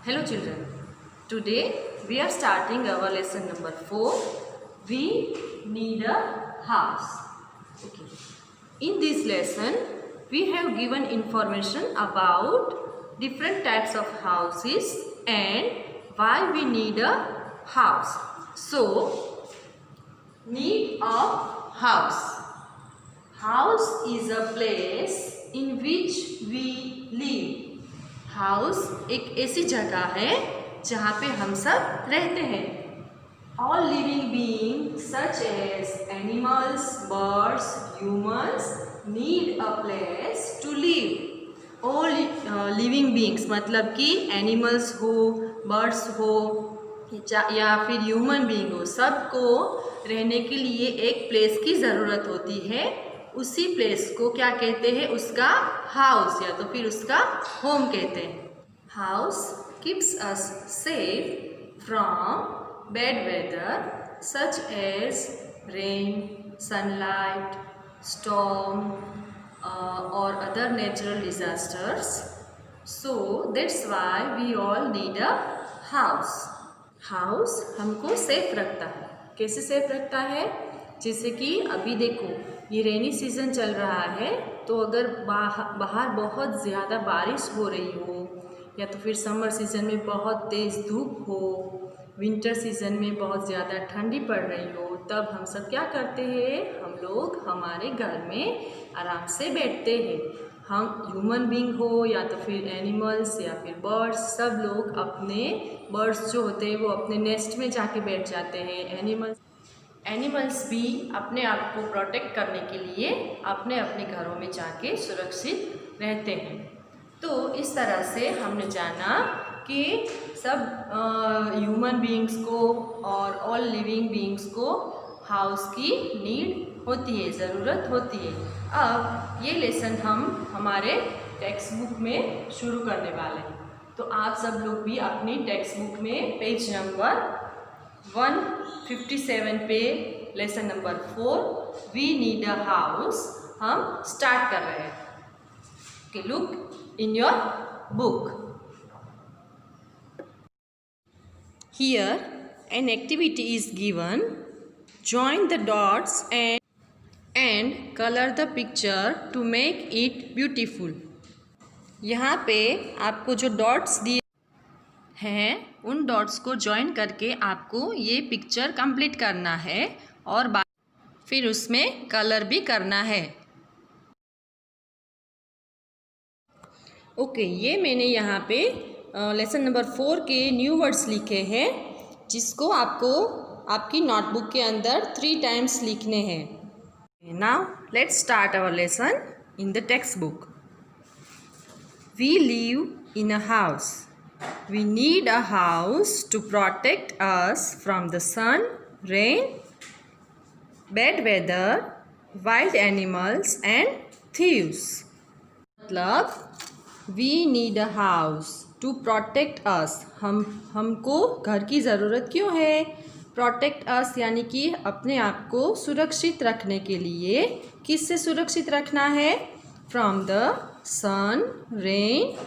Hello children, today we are starting our lesson number 4. We need a house. Okay. In this lesson, we have given information about different types of houses and why we need a house. So, need of house. House is a place in which we live. House एक ऐसी जगह है जहाँ पे हम सब रहते हैं. All living being such as animals, birds, humans need a place to live. All living beings मतलब कि एनिमल्स हो, बर्ड्स हो या फिर ह्यूमन बीइंग हो, सबको रहने के लिए एक प्लेस की ज़रूरत होती है. उसी प्लेस को क्या कहते हैं? उसका हाउस या तो फिर उसका होम कहते हैं. House keeps us safe from bad weather such as rain, sunlight, storm और other natural disasters. So that's why we all need a house. House हमको सेफ रखता है. कैसे सेफ रखता है? जैसे कि अभी देखो, ये रेनी सीज़न चल रहा है, तो अगर बाहर बहुत ज़्यादा बारिश हो रही हो या तो फिर समर सीज़न में बहुत तेज़ धूप हो, विंटर सीज़न में बहुत ज़्यादा ठंडी पड़ रही हो, तब हम सब क्या करते हैं? हम लोग हमारे घर में आराम से बैठते हैं. हम ह्यूमन बीइंग हो या तो फिर एनिमल्स या फिर बर्ड्स, सब लोग अपने बर्ड्स जो होते हैं वो अपने नेस्ट में जाके बैठ जाते हैं. एनिमल्स भी अपने आप को प्रोटेक्ट करने के लिए अपने अपने घरों में जाके सुरक्षित रहते हैं. तो इस तरह से हमने जाना कि सब ह्यूमन बीइंग्स को और ऑल लिविंग बीइंग्स को हाउस की नीड होती है, ज़रूरत होती है. अब ये लेसन हम हमारे टेक्स्ट बुक में शुरू करने वाले हैं. तो आप सब लोग भी अपनी टेक्स्ट बुक में पेज नंबर 157 पे lesson number 4 we need a house हम स्टार्ट कर रहे हैं. Okay, look in your book. Here an activity is given. Join the dots and colour the picture to make it beautiful. यहाँ पे आपको जो डॉट्स दिए हैं, उन डॉट्स को ज्वाइन करके आपको ये पिक्चर कंप्लीट करना है और फिर उसमें कलर भी करना है. ओके, ये मैंने यहाँ पे लेसन नंबर 4 के न्यू वर्ड्स लिखे हैं, जिसको आपको आपकी नोटबुक के अंदर 3 टाइम्स लिखने हैं. Now let's start our lesson in the text book. We live in a house. We need a house to protect us from the sun, rain, bad weather, wild animals and thieves. मतलब we need a house to protect us. हमको घर की ज़रूरत क्यों है? Protect us यानी कि अपने आप को सुरक्षित रखने के लिए. किससे सुरक्षित रखना है? From the sun, rain,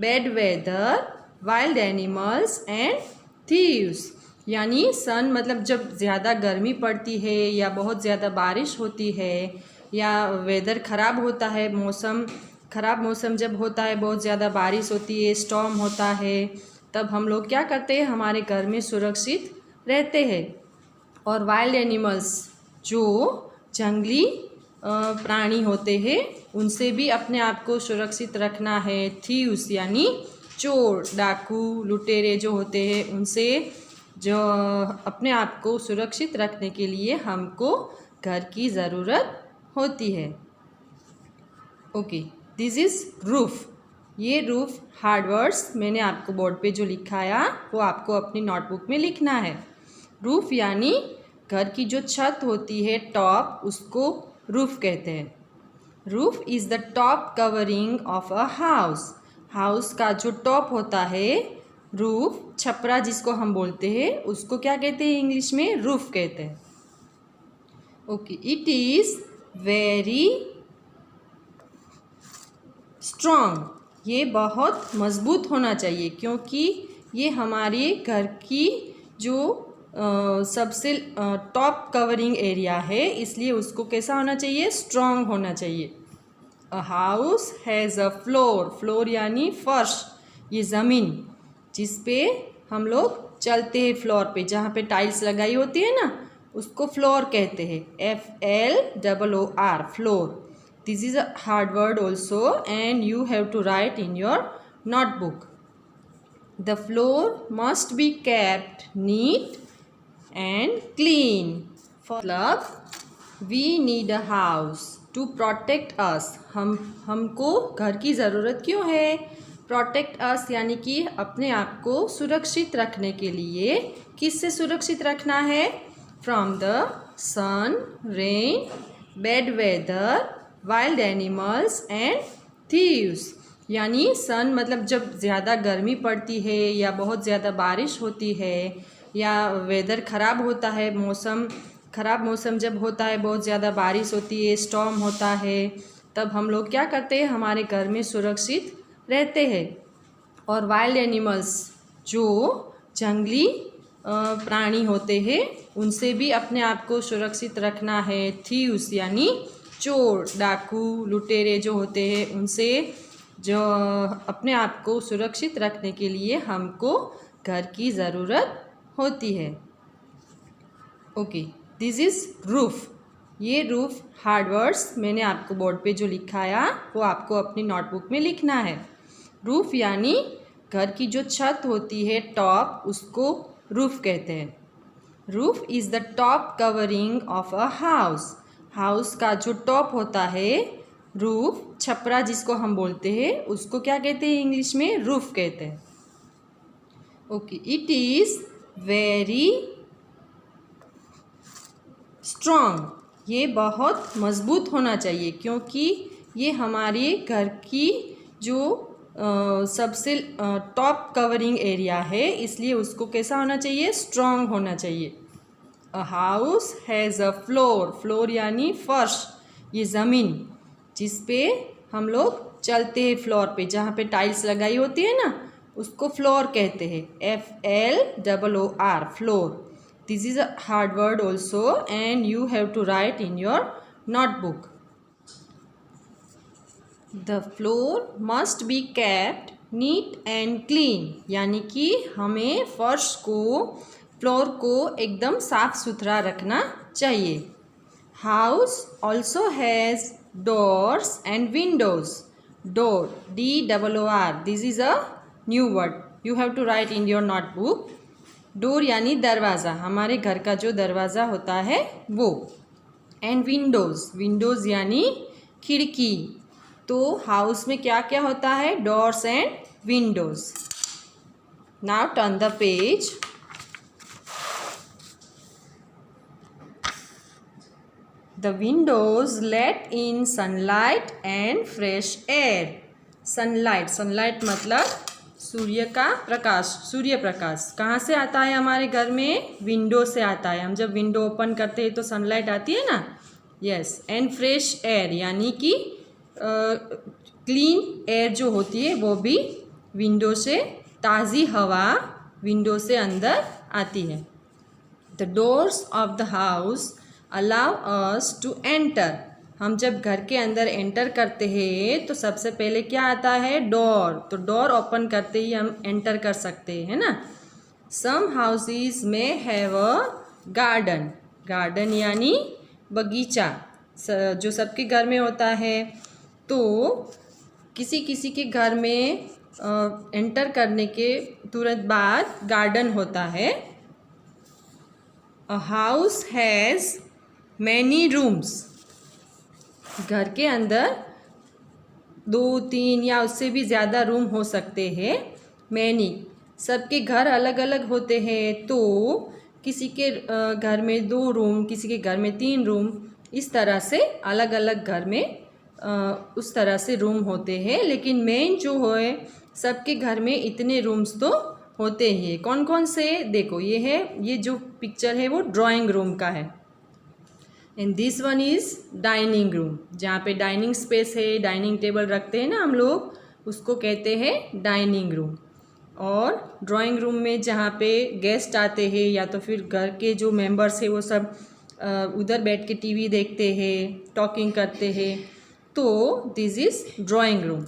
bad weather, wild animals and thieves. यानी सन मतलब जब ज़्यादा गर्मी पड़ती है या बहुत ज़्यादा बारिश होती है या वेदर ख़राब होता है, ख़राब मौसम जब होता है, बहुत ज़्यादा बारिश होती है, स्टॉर्म होता है, तब हम लोग क्या करते हैं? हमारे घर में सुरक्षित रहते हैं. और वाइल्ड एनिमल्स जो जंगली प्राणी होते हैं, उनसे भी अपने आप को सुरक्षित रखना है. थीव्स यानी चोर, डाकू, लुटेरे जो होते हैं, उनसे जो अपने आप को सुरक्षित रखने के लिए हमको घर की ज़रूरत होती है. Okay, this is roof. ये रूफ हार्ड वर्ड्स मैंने आपको बोर्ड पे जो लिखाया वो आपको अपनी नोटबुक में लिखना है. रूफ यानी घर की जो छत होती है, टॉप, उसको रूफ कहते हैं. Roof is the top covering of a house. House का जो टॉप होता है, रूफ, छपरा जिसको हम बोलते हैं, उसको क्या कहते हैं? इंग्लिश में रूफ कहते हैं. Okay, it is very strong. ये बहुत मज़बूत होना चाहिए क्योंकि ये हमारे घर की जो सबसे टॉप कवरिंग एरिया है, इसलिए उसको कैसा होना चाहिए, स्ट्रॉन्ग होना चाहिए। A house has a floor, floor यानी फर्श, ये ज़मीन जिस पे हम लोग चलते हैं, फ्लोर पे जहाँ पे टाइल्स लगाई होती है ना, उसको फ्लोर कहते हैं, FLOOR, floor. This is a hard word also and you have to write in your notebook. The floor must be kept neat and clean. मतलब we need a house to protect us, हमको घर की ज़रूरत क्यों है, protect us यानी कि अपने आप को सुरक्षित रखने के लिए। किससे सुरक्षित रखना है, from the sun, rain, bad weather, wild animals and thieves. यानी सन मतलब जब ज़्यादा गर्मी पड़ती है या बहुत ज़्यादा बारिश होती है या वेदर ख़राब होता है, ख़राब मौसम जब होता है, बहुत ज़्यादा बारिश होती है, स्टॉर्म होता है, तब हम लोग क्या करते हैं, हमारे घर में सुरक्षित रहते हैं। और वाइल्ड एनिमल्स जो जंगली प्राणी होते हैं, उनसे भी अपने आप को सुरक्षित रखना है। थीव्स यानी चोर, डाकू, लुटेरे जो होते हैं, उनसे जो अपने आप को सुरक्षित रखने के लिए हमको घर की ज़रूरत होती है। Okay, this is roof. ये रूफ हार्ड वर्ड्स मैंने आपको बोर्ड पे जो लिखाया वो आपको अपनी नोटबुक में लिखना है। रूफ यानी घर की जो छत होती है, टॉप, उसको रूफ कहते हैं। Roof is the top covering of a house. House का जो टॉप होता है, रूफ, छपरा जिसको हम बोलते हैं, उसको क्या कहते हैं इंग्लिश में, रूफ कहते हैं। Okay, it is very strong, ये बहुत मजबूत होना चाहिए क्योंकि ये हमारे घर की जो सबसे टॉप कवरिंग एरिया है, इसलिए उसको कैसा होना चाहिए, स्ट्रॉन्ग होना चाहिए। A house has a floor, floor यानी फर्श, ये ज़मीन जिस पे हम लोग चलते हैं, फ्लोर पे जहाँ पे टाइल्स लगाई होती है ना, उसको फ्लोर कहते हैं, FLOOR, floor. This is a hard word also and you have to write in your notebook. The floor must be kept neat and clean, यानी कि हमें फर्श को, फ्लोर को एकदम साफ सुथरा रखना चाहिए। House also has doors and windows. Door, DOOR. This is a new word. You have to write in your notebook. Door यानी दरवाज़ा, हमारे घर का जो दरवाज़ा होता है वो। एंड विंडोज़, विंडोज़ यानी खिड़की। तो हाउस में क्या क्या होता है, doors and windows. Now turn the page. The windows let in sunlight and fresh air. Sunlight, sunlight मतलब सूर्य का प्रकाश, सूर्य प्रकाश कहाँ से आता है हमारे घर में, विंडो से आता है। हम जब विंडो ओपन करते हैं तो सनलाइट आती है ना, यस। एंड फ्रेश एयर यानी कि क्लीन एयर जो होती है वो भी विंडो से, ताज़ी हवा विंडो से अंदर आती है। The doors of the house allow us to enter. हम जब घर के अंदर एंटर करते हैं तो सबसे पहले क्या आता है, डोर। तो डोर ओपन करते ही हम एंटर कर सकते हैं ना। सम हाउसेस में हैव अ गार्डन, गार्डन यानी बगीचा, जो सबके घर में होता है। तो किसी किसी के घर में एंटर करने के तुरंत बाद गार्डन होता है। A house has many rooms. घर के अंदर 2, 3 या उससे भी ज़्यादा रूम हो सकते हैं। मैनी, सबके घर अलग अलग होते हैं, तो किसी के घर में 2 रूम, किसी के घर में 3 रूम, इस तरह से अलग अलग घर में उस तरह से रूम होते हैं। लेकिन मेन जो है, सबके घर में इतने रूम्स तो होते ही हैं। कौन कौन से, देखो ये है, ये जो पिक्चर है वो ड्राइंग रूम का है। And this one is dining room, जहाँ पे डाइनिंग स्पेस है, डाइनिंग टेबल रखते हैं ना हम लोग, उसको कहते हैं डाइनिंग रूम। और ड्राइंग रूम में जहाँ पे गेस्ट आते हैं या तो फिर घर के जो मेंबर्स हैं वो सब उधर बैठ के टीवी देखते हैं, टॉकिंग करते हैं, तो this is drawing room.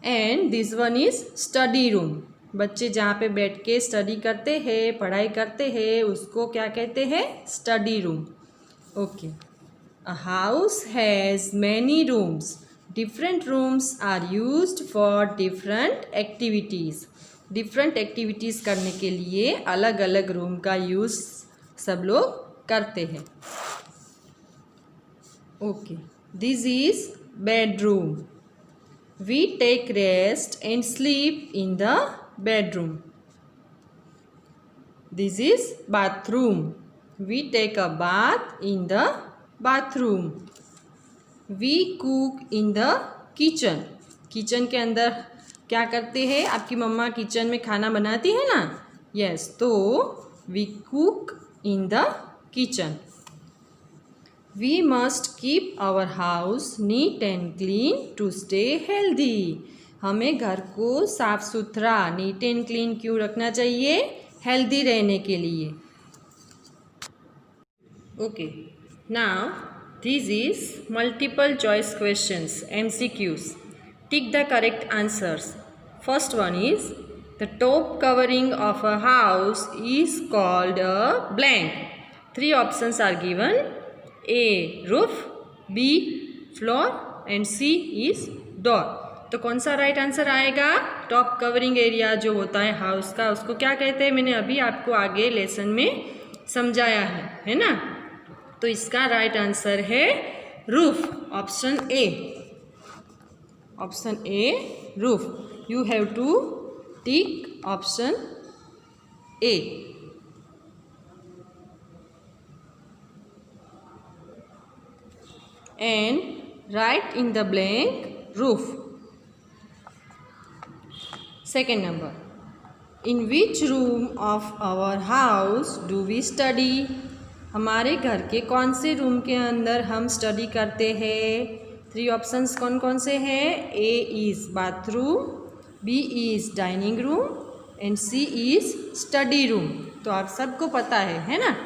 And this one is study room. बच्चे जहाँ पे बैठ के स्टडी करते हैं, पढ़ाई करते हैं, उसको क्या कहते हैं? Study room. Okay. A house has many rooms. Different rooms are used for different activities. Different activities करने के लिए अलग अलग रूम का यूज़ सब लोग करते हैं। Okay, this is bedroom. We take rest and sleep in the bedroom. This is bathroom. We take a bath in the bathroom. We cook in the kitchen. Kitchen के अंदर क्या करते हैं? आपकी मम्मा किचन में खाना बनाती है ना? यस, तो we cook in the kitchen. We must keep our house neat and clean to stay healthy. हमें घर को साफ सुथरा, नीट एंड क्लीन क्यों रखना चाहिए? हेल्दी रहने के लिए। Okay, now this is multiple choice questions, MCQs. Tick the correct answers. First one is the top covering of a house is called a blank. 3 options are given. A roof, B floor and C is door. तो कौन सा right answer आएगा? Top covering area जो होता है house का, उसको क्या कहते हैं? मैंने अभी आपको आगे लेसन में समझाया है ना? तो इसका राइट आंसर है roof, option A. Option A roof. You have to tick option A. And write in the blank roof. Second number, in which room of our house do we study? हमारे घर के कौन से room के अंदर हम study करते हैं? 3 ऑप्शंस कौन कौन से हैं? A is bathroom, B is dining room and C is study room. तो आप सबको पता है ना?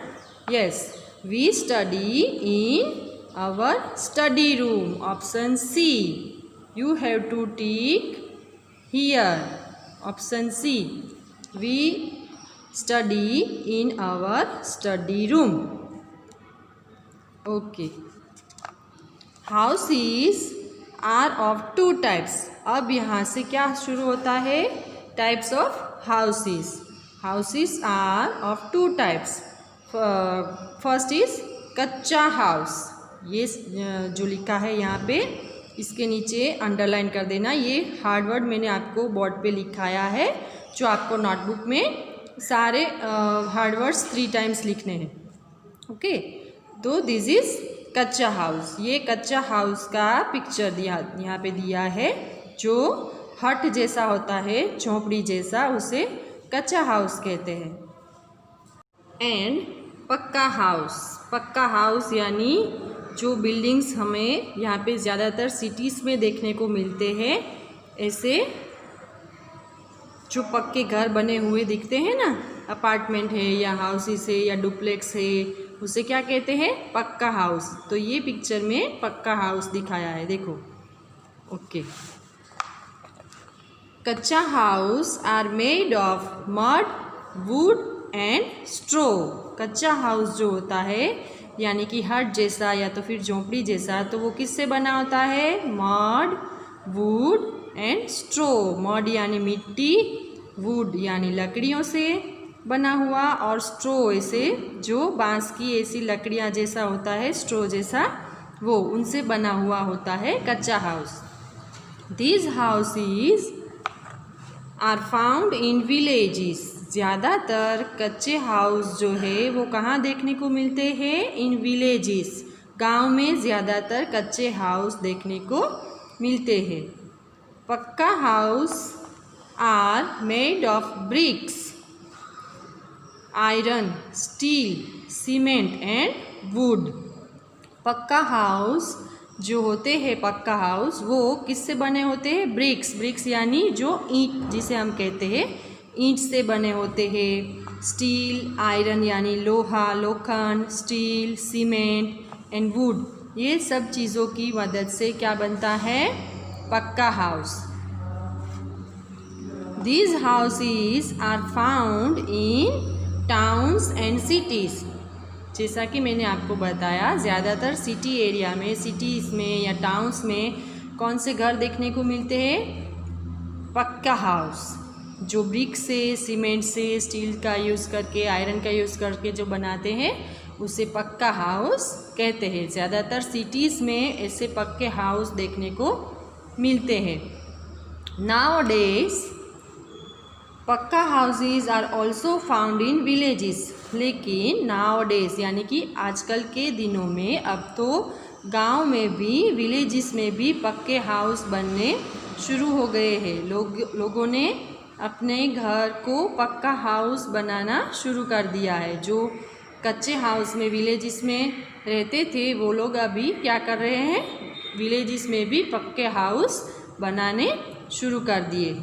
Yes, we study in our study room, option C. You have to tick here, option C. We study in our study room. Okay. Houses are of 2 types. अब यहाँ से क्या शुरू होता है? Types of houses. Houses are of 2 types. First is कच्चा house. ये जो लिखा है यहाँ पे, इसके नीचे अंडरलाइन कर देना. ये हार्ड वर्ड मैंने आपको बोर्ड पे लिखाया है, जो आपको नोटबुक में सारे हार्ड वर्ड्स 3 टाइम्स लिखने हैं. ओके, तो दिस इज कच्चा हाउस. ये कच्चा हाउस का पिक्चर दिया यहाँ पे दिया है, जो हट जैसा होता है, झोंपड़ी जैसा, उसे कच्चा हाउस कहते हैं. एंड पक्का हाउस. पक्का हाउस यानी जो बिल्डिंग्स हमें यहाँ पे ज़्यादातर सिटीज़ में देखने को मिलते हैं, ऐसे जो पक्के घर बने हुए दिखते हैं ना, अपार्टमेंट है या हाउसेस है या डुप्लेक्स है, उसे क्या कहते हैं? पक्का हाउस. तो ये पिक्चर में पक्का हाउस दिखाया है, देखो. ओके. कच्चा house are made of mud, wood and straw. कच्चा हाउस जो होता है यानी कि हट जैसा या तो फिर झोंपड़ी जैसा, तो वो किससे बना होता है? Mud, wood and straw. Mud यानी मिट्टी, वुड यानी लकड़ियों से बना हुआ, और स्ट्रो ऐसे जो बांस की ऐसी लकड़ियाँ जैसा होता है, स्ट्रो जैसा, वो उनसे बना हुआ होता है कच्चा house. These houses are found in villages. ज़्यादातर कच्चे हाउस जो है वो कहाँ देखने को मिलते हैं? In villages. गांव में ज़्यादातर कच्चे हाउस देखने को मिलते हैं. पक्का house are made of bricks, iron, steel, cement and wood. पक्का हाउस जो होते हैं पक्का हाउस वो किससे बने होते हैं? ब्रिक्स यानी जो ईंट जिसे हम कहते हैं ईंट से बने होते हैं। स्टील, आयरन यानी लोहा, लोखंड, स्टील, सीमेंट एंड वुड, ये सब चीज़ों की मदद से क्या बनता है? पक्का house. These houses are found in towns and cities। जैसा कि मैंने आपको बताया, ज़्यादातर सिटी एरिया में, सिटीज़ में या टाउन्स में कौन से घर देखने को मिलते हैं? पक्का हाउस, जो ब्रिक से, सीमेंट से, स्टील का यूज़ करके, आयरन का यूज़ करके जो बनाते हैं उसे पक्का हाउस कहते हैं। ज़्यादातर सिटीज़ में ऐसे पक्के हाउस देखने को मिलते हैं। Nowadays पक्का houses are also found in villages. लेकिन नाउडेज यानी कि आजकल के दिनों में अब तो गांव में भी, विलेजेस में भी पक्के हाउस बनने शुरू हो गए हैं। लोगों ने अपने घर को पक्का हाउस बनाना शुरू कर दिया है। जो कच्चे हाउस में विलेजेस में रहते थे वो लोग अभी क्या कर रहे हैं? विलेजेस में भी पक्के हाउस बनाने शुरू कर दिए।